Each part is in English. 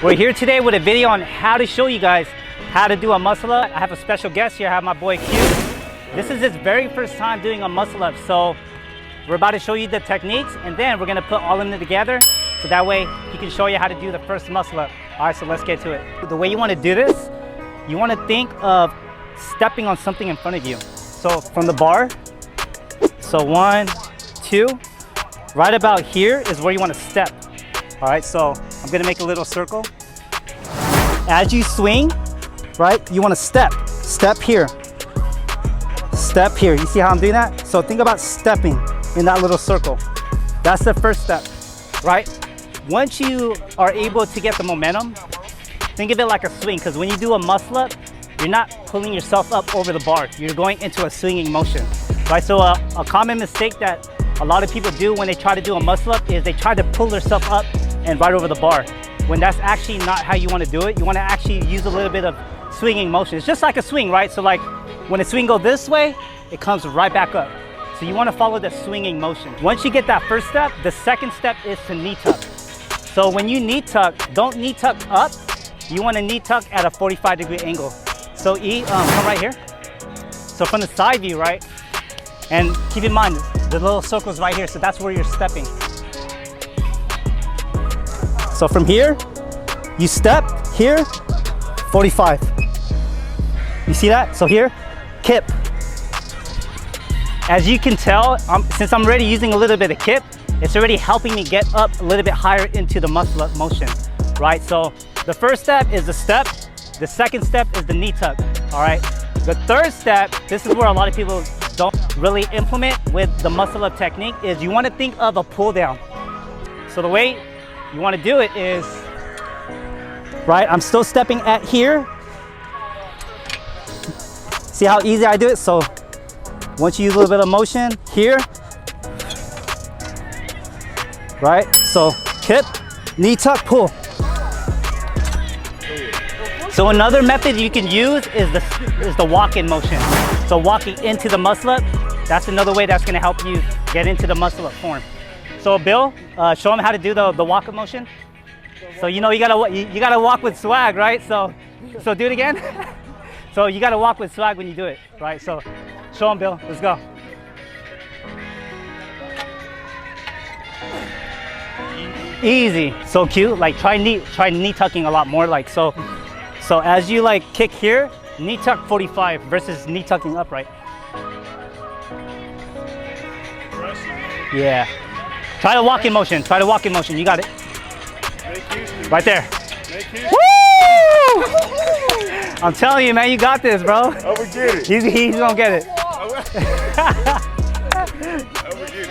We're here today with a video on how to show you guys how to do a muscle up. I have a special guest here. I have my boy Q. This is his very first time doing a muscle up, so we're about to show you the techniques, and then we're gonna put all of them together so that way he can show you how to do the first muscle up. All right, so let's get to it. The way you want to do this, you want to think of stepping on something in front of you. So from the bar, so 1, 2, right about here is where you want to step. All right, so I'm gonna make a little circle. As you swing, right, you want to step here, step here. You see how I'm doing that? So think about stepping in that little circle. That's the first step, right? Once you are able to get the momentum, think of it like a swing, because when you do a muscle up, you're not pulling yourself up over the bar. You're going into a swinging motion, right? So a common mistake that a lot of people do when they try to do a muscle up is they try to pull themselves up and right over the bar, when that's actually not how you want to do it. You want to actually use a little bit of swinging motion. It's just like a swing, right? So like when a swing goes this way, it comes right back up. So you want to follow the swinging motion. Once you get that first step, the second step is to knee tuck. So when you knee tuck, don't knee tuck up. You want to knee tuck at a 45-degree angle. So come right here. So from the side view, right? And keep in mind, the little circle's right here, so that's where you're stepping. So from here, you step here, 45. You see that? So here, kip. As you can tell, since I'm already using a little bit of kip, it's already helping me get up a little bit higher into the muscle up motion, right? So the first step is the step. The second step is the knee tuck, all right? The third step, this is where a lot of people don't really implement with the muscle up technique, is you want to think of a pull down. So the way you want to do it is, right, I'm still stepping at here. See how easy I do it? So once you use a little bit of motion here, right? So kip, knee tuck, pull. So another method you can use is the walk-in motion. So walking into the muscle up, that's another way that's gonna help you get into the muscle up form. So Bill, show him how to do the walk-up motion. So you know you gotta walk with swag, right? So do it again. So you gotta walk with swag when you do it, right? So show him, Bill. Let's go. Easy. So cute. Like try knee tucking a lot more. Like so as you like kick here, knee tuck 45 versus knee tucking upright. Yeah. Try the walk-in motion. Try the walk-in motion. You got it. Right there. Woo! I'm telling you, man, you got this, bro. Oh, we get it. He's gonna get it.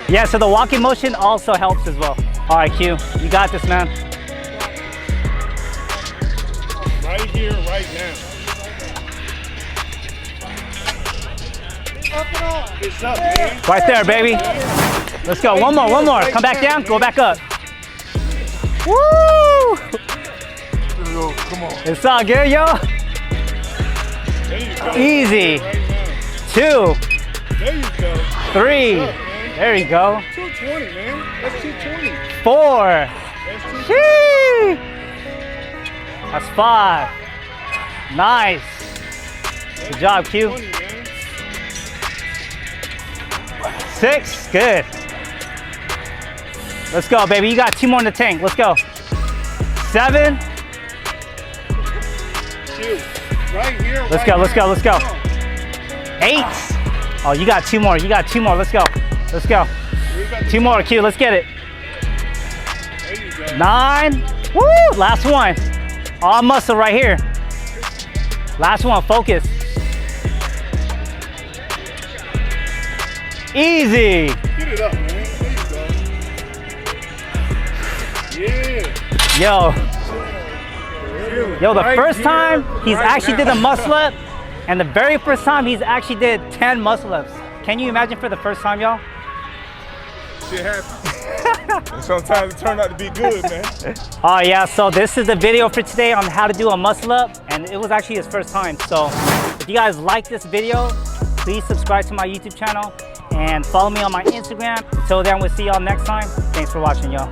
Yeah, so the walking motion also helps as well. All right, Q, you got this, man. Right here, right now. It's up, man. Right there, baby. Let's go. One more. Come back down. Go back up. Woo! Come on. It's all good, yo. There you go. Easy. Right 2. there you go. 3. Up, there you go. 220, man. That's 220. 4. That's 220. Sheesh. That's 5. Nice. Good job, Q. 220, man. 6. Good. Let's go, baby. You got 2 more in the tank. Let's go. 7. Shoot. Right here. Let's go. 8. Oh, you got 2 more. Let's go. 2 more, Q. Let's get it. There you go. 9. Woo! Last one. All muscle right here. Last one. Focus. Easy. Get it up, man. There you go. Yeah. Yo, the first time he's actually did a muscle up, and the very first time he's actually did 10 muscle ups. Can you imagine for the first time, y'all? Shit happens. And sometimes it turned out to be good, man. Oh yeah, so this is the video for today on how to do a muscle up, and it was actually his first time. So if you guys like this video, please subscribe to my YouTube channel and follow me on my Instagram. Until then, we'll see y'all next time. Thanks for watching, y'all.